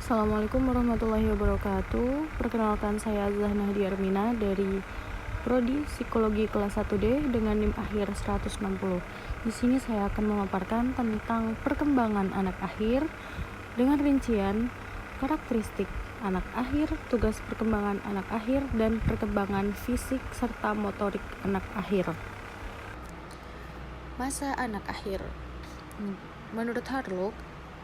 Assalamualaikum warahmatullahi wabarakatuh. Perkenalkan, saya Zahna Diarmina dari Prodi Psikologi kelas 1D dengan NIM akhir 160. Di sini saya akan memaparkan tentang perkembangan anak akhir dengan rincian karakteristik anak akhir, tugas perkembangan anak akhir, dan perkembangan fisik serta motorik anak akhir. Masa anak akhir. Menurut Harlock,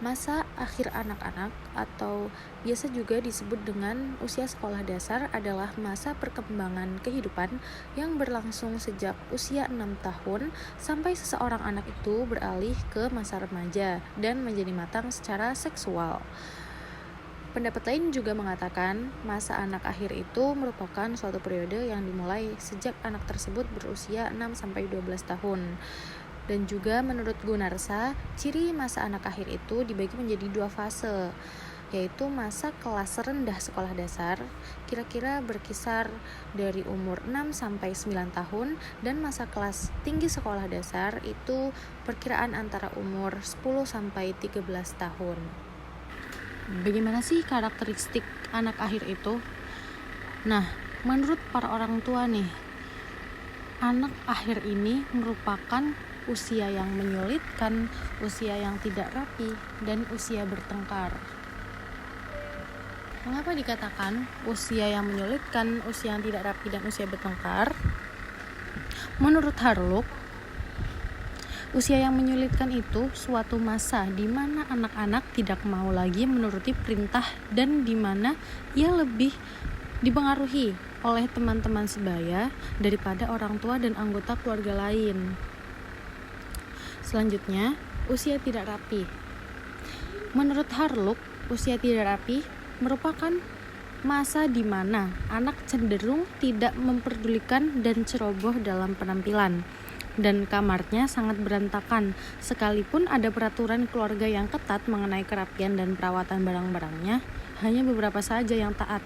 masa akhir anak-anak atau biasa juga disebut dengan usia sekolah dasar adalah masa perkembangan kehidupan yang berlangsung sejak usia 6 tahun sampai seseorang anak itu beralih ke masa remaja dan menjadi matang secara seksual. Pendapat lain juga mengatakan masa anak akhir itu merupakan suatu periode yang dimulai sejak anak tersebut berusia 6-12 tahun. Dan juga menurut Gunarsa, ciri masa anak akhir itu dibagi menjadi 2 fase, yaitu masa kelas rendah sekolah dasar, kira-kira berkisar dari umur 6-9 tahun, dan masa kelas tinggi sekolah dasar itu perkiraan antara umur 10-13 tahun. Bagaimana sih karakteristik anak akhir itu? Nah, menurut para orang tua nih, anak akhir ini merupakan usia yang menyulitkan, usia yang tidak rapi, dan usia bertengkar. Mengapa dikatakan usia yang menyulitkan, usia yang tidak rapi, dan usia bertengkar? Menurut Harlock, usia yang menyulitkan itu suatu masa di mana anak-anak tidak mau lagi menuruti perintah dan di mana ia lebih dipengaruhi oleh teman-teman sebaya daripada orang tua dan anggota keluarga lain. Selanjutnya, usia tidak rapi. Menurut Harlock, usia tidak rapi merupakan masa di mana anak cenderung tidak memperdulikan dan ceroboh dalam penampilan, dan kamarnya sangat berantakan, sekalipun ada peraturan keluarga yang ketat mengenai kerapian dan perawatan barang-barangnya, hanya beberapa saja yang taat,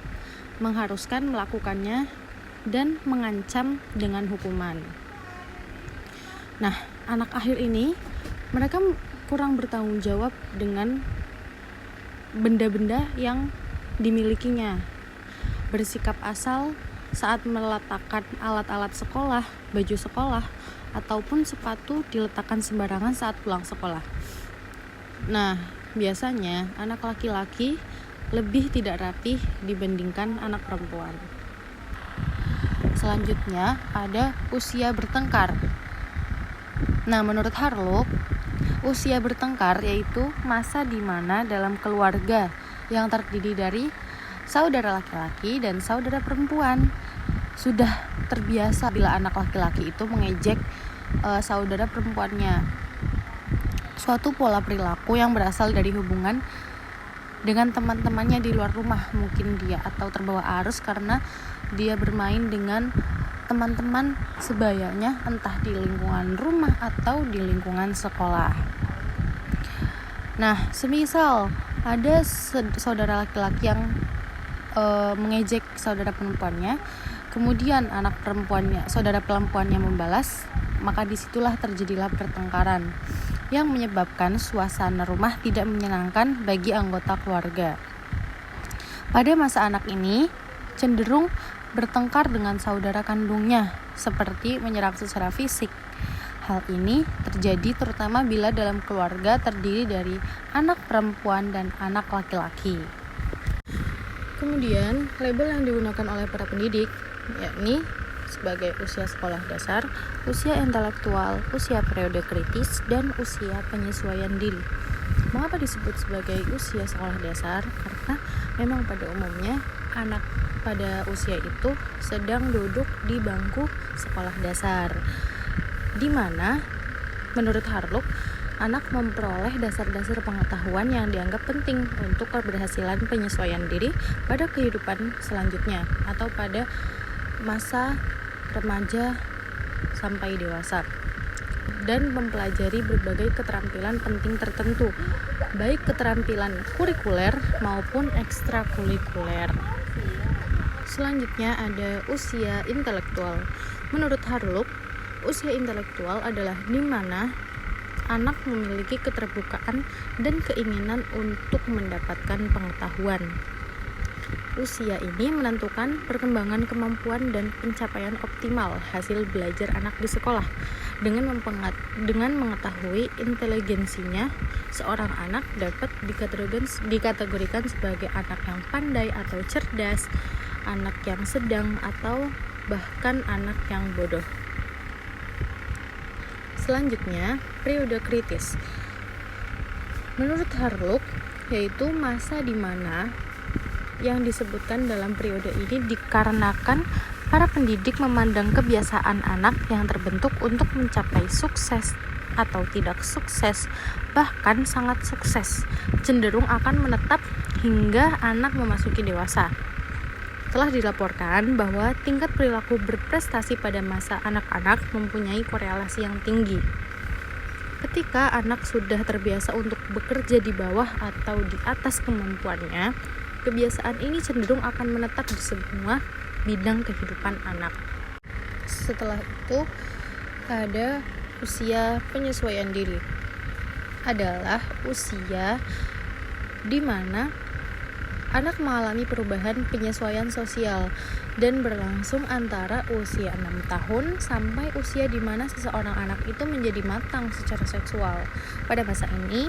mengharuskan melakukannya dan mengancam dengan hukuman. Nah, anak akhir ini mereka kurang bertanggung jawab dengan benda-benda yang dimilikinya, bersikap asal saat meletakkan alat-alat sekolah, baju sekolah, ataupun sepatu diletakkan sembarangan saat pulang sekolah. Nah, biasanya anak laki-laki lebih tidak rapi dibandingkan anak perempuan. Selanjutnya ada usia bertengkar. Nah, menurut Harlock, usia bertengkar yaitu masa di mana dalam keluarga yang terdiri dari saudara laki-laki dan saudara perempuan sudah terbiasa bila anak laki-laki itu mengejek saudara perempuannya. Suatu pola perilaku yang berasal dari hubungan dengan teman-temannya di luar rumah, mungkin dia atau terbawa arus karena dia bermain dengan teman-teman sebayanya entah di lingkungan rumah atau di lingkungan sekolah. Nah, semisal ada saudara laki-laki yang mengejek saudara perempuannya, kemudian anak perempuannya, saudara perempuannya membalas, maka disitulah terjadilah pertengkaran yang menyebabkan suasana rumah tidak menyenangkan bagi anggota keluarga. Pada masa anak ini cenderung bertengkar dengan saudara kandungnya, seperti menyerang secara fisik. Hal ini terjadi terutama bila dalam keluarga terdiri dari anak perempuan dan anak laki-laki. Kemudian, label yang digunakan oleh para pendidik, yakni sebagai usia sekolah dasar, usia intelektual, usia periode kritis, dan usia penyesuaian diri. Mengapa disebut sebagai usia sekolah dasar? Karena memang pada umumnya anak pada usia itu sedang duduk di bangku sekolah dasar, di mana menurut Harlock anak memperoleh dasar-dasar pengetahuan yang dianggap penting untuk keberhasilan penyesuaian diri pada kehidupan selanjutnya atau pada masa remaja sampai dewasa, dan mempelajari berbagai keterampilan penting tertentu, baik keterampilan kurikuler maupun ekstrakurikuler. Selanjutnya ada usia intelektual. Menurut Harlock, usia intelektual adalah di mana anak memiliki keterbukaan dan keinginan untuk mendapatkan pengetahuan. Usia ini menentukan perkembangan kemampuan dan pencapaian optimal hasil belajar anak di sekolah. Dengan mengetahui inteligensinya, seorang anak dapat dikategorikan sebagai anak yang pandai atau cerdas, anak yang sedang, atau bahkan anak yang bodoh. Selanjutnya, periode kritis. Menurut Harlock, yaitu masa di mana yang disebutkan dalam periode ini dikarenakan para pendidik memandang kebiasaan anak yang terbentuk untuk mencapai sukses atau tidak sukses, bahkan sangat sukses, cenderung akan menetap hingga anak memasuki dewasa. Telah dilaporkan bahwa tingkat perilaku berprestasi pada masa anak-anak mempunyai korelasi yang tinggi. Ketika anak sudah terbiasa untuk bekerja di bawah atau di atas kemampuannya, kebiasaan ini cenderung akan menetap di semua bidang kehidupan anak. Setelah itu, ada usia penyesuaian diri. Adalah usia di mana anak mengalami perubahan penyesuaian sosial dan berlangsung antara usia 6 tahun sampai usia di mana seseorang anak itu menjadi matang secara seksual. Pada masa ini,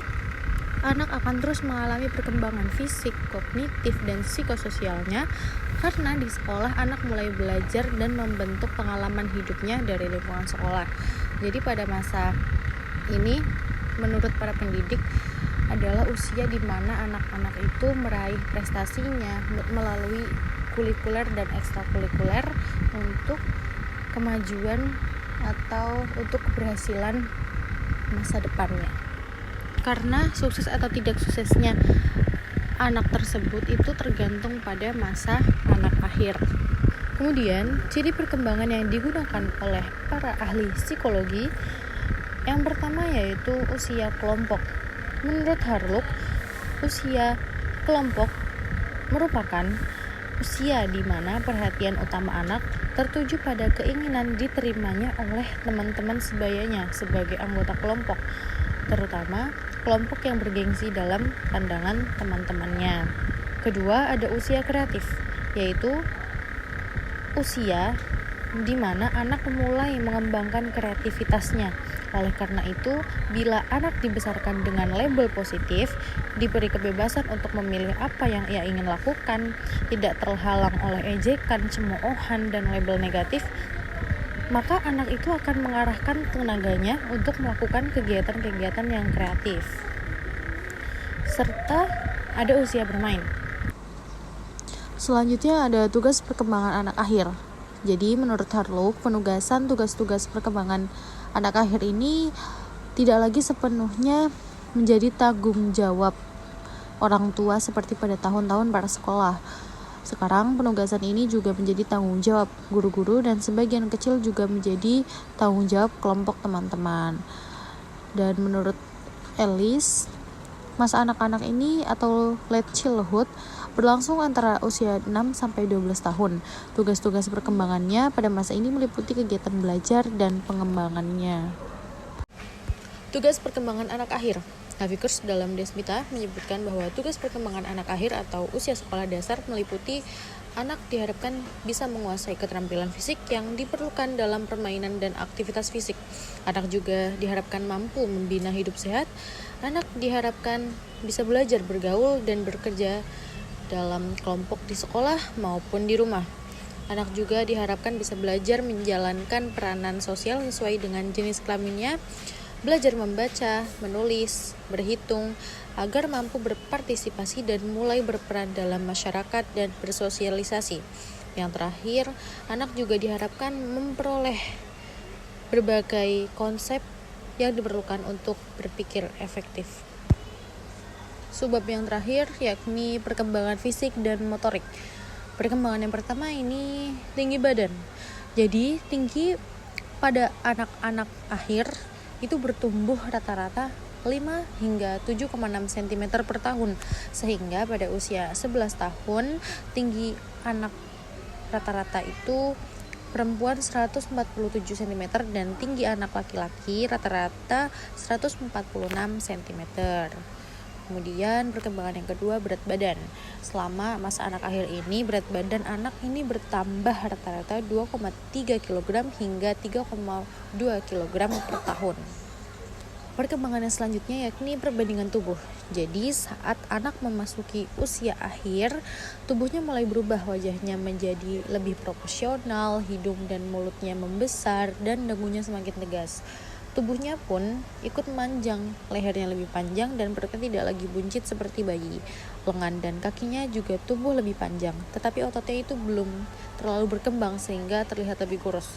anak akan terus mengalami perkembangan fisik, kognitif, dan psikososialnya karena di sekolah anak mulai belajar dan membentuk pengalaman hidupnya dari lingkungan sekolah. Jadi pada masa ini, menurut para pendidik, adalah usia di mana anak-anak itu meraih prestasinya melalui kulikuler dan ekstrakurikuler untuk kemajuan atau untuk keberhasilan masa depannya. Karena sukses atau tidak suksesnya anak tersebut itu tergantung pada masa anak akhir. Kemudian, ciri perkembangan yang digunakan oleh para ahli psikologi yang pertama yaitu usia kelompok. Menurut Harlock, usia kelompok merupakan usia di mana perhatian utama anak tertuju pada keinginan diterimanya oleh teman-teman sebayanya sebagai anggota kelompok, terutama kelompok yang bergengsi dalam pandangan teman-temannya. Kedua, ada usia kreatif, yaitu usia di mana anak memulai mengembangkan kreativitasnya. Oleh karena itu, bila anak dibesarkan dengan label positif, diberi kebebasan untuk memilih apa yang ia ingin lakukan, tidak terhalang oleh ejekan, cemoohan, dan label negatif, maka anak itu akan mengarahkan tenaganya untuk melakukan kegiatan-kegiatan yang kreatif. Serta ada usia bermain. Selanjutnya ada tugas perkembangan anak akhir. Jadi menurut Harlock, penugasan tugas-tugas perkembangan anak akhir ini tidak lagi sepenuhnya menjadi tanggung jawab orang tua seperti pada tahun-tahun para sekolah. Sekarang penugasan ini juga menjadi tanggung jawab guru-guru dan sebagian kecil juga menjadi tanggung jawab kelompok teman-teman. Dan menurut Ellis, masa anak-anak ini atau late childhood berlangsung antara usia 6 sampai 12 tahun. Tugas-tugas perkembangannya pada masa ini meliputi kegiatan belajar dan pengembangannya. Tugas perkembangan anak akhir. Havikers dalam Desmita menyebutkan bahwa tugas perkembangan anak akhir atau usia sekolah dasar meliputi anak diharapkan bisa menguasai keterampilan fisik yang diperlukan dalam permainan dan aktivitas fisik. Anak juga diharapkan mampu membina hidup sehat. Anak diharapkan bisa belajar bergaul dan bekerja dalam kelompok di sekolah maupun di rumah. Anak juga diharapkan bisa belajar menjalankan peranan sosial sesuai dengan jenis kelaminnya, belajar membaca, menulis, berhitung, agar mampu berpartisipasi dan mulai berperan dalam masyarakat dan bersosialisasi. Yang terakhir, anak juga diharapkan memperoleh berbagai konsep yang diperlukan untuk berpikir efektif. Subbab yang terakhir yakni perkembangan fisik dan motorik. Perkembangan yang pertama ini tinggi badan. Jadi tinggi pada anak-anak akhir itu bertumbuh rata-rata 5 hingga 7,6 cm per tahun, sehingga pada usia 11 tahun tinggi anak rata-rata itu perempuan 147 cm dan tinggi anak laki-laki rata-rata 146 cm. Kemudian perkembangan yang kedua, berat badan. Selama masa anak akhir ini, berat badan anak ini bertambah rata-rata 2,3 kg hingga 3,2 kg per tahun. Perkembangan yang selanjutnya yakni perbandingan tubuh. Jadi saat anak memasuki usia akhir, tubuhnya mulai berubah, wajahnya menjadi lebih proporsional, hidung dan mulutnya membesar, dan dagunya semakin tegas. Tubuhnya pun ikut memanjang, lehernya lebih panjang dan perutnya tidak lagi buncit seperti bayi. Lengan dan kakinya juga tumbuh lebih panjang, tetapi ototnya itu belum terlalu berkembang sehingga terlihat lebih kurus.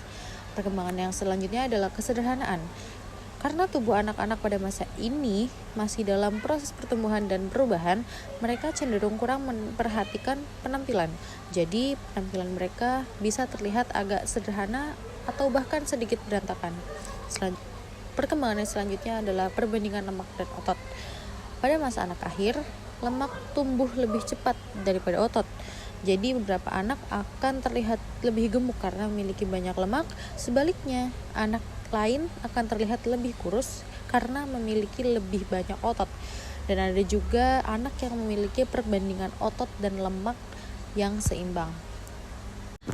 Perkembangan yang selanjutnya adalah kesederhanaan. Karena tubuh anak-anak pada masa ini masih dalam proses pertumbuhan dan perubahan, mereka cenderung kurang memperhatikan penampilan. Jadi penampilan mereka bisa terlihat agak sederhana atau bahkan sedikit berantakan. Perkembangan yang selanjutnya adalah perbandingan lemak dan otot. Pada masa anak akhir, lemak tumbuh lebih cepat daripada otot. Jadi beberapa anak akan terlihat lebih gemuk karena memiliki banyak lemak. Sebaliknya, anak lain akan terlihat lebih kurus karena memiliki lebih banyak otot. Dan ada juga anak yang memiliki perbandingan otot dan lemak yang seimbang.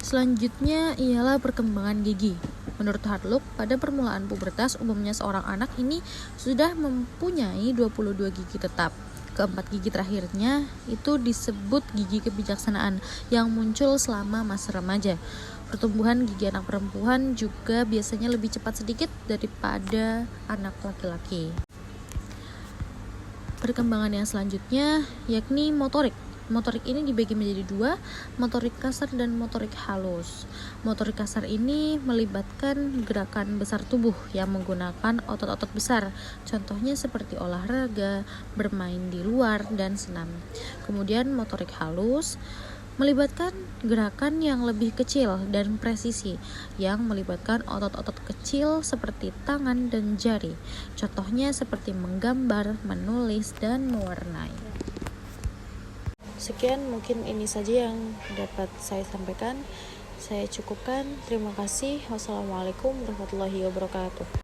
Selanjutnya ialah perkembangan gigi. Menurut Harlock, pada permulaan pubertas umumnya seorang anak ini sudah mempunyai 22 gigi tetap. Keempat gigi terakhirnya itu disebut gigi kebijaksanaan yang muncul selama masa remaja. Pertumbuhan gigi anak perempuan juga biasanya lebih cepat sedikit daripada anak laki-laki. Perkembangan yang selanjutnya yakni motorik. Motorik ini dibagi menjadi dua, motorik kasar dan motorik halus. Motorik kasar ini melibatkan gerakan besar tubuh yang menggunakan otot-otot besar, contohnya seperti olahraga, bermain di luar, dan senam. Kemudian motorik halus melibatkan gerakan yang lebih kecil dan presisi, yang melibatkan otot-otot kecil seperti tangan dan jari, contohnya seperti menggambar, menulis, dan mewarnai. Sekian mungkin ini saja yang dapat saya sampaikan. Saya cukupkan. Terima kasih. Wassalamualaikum warahmatullahi wabarakatuh.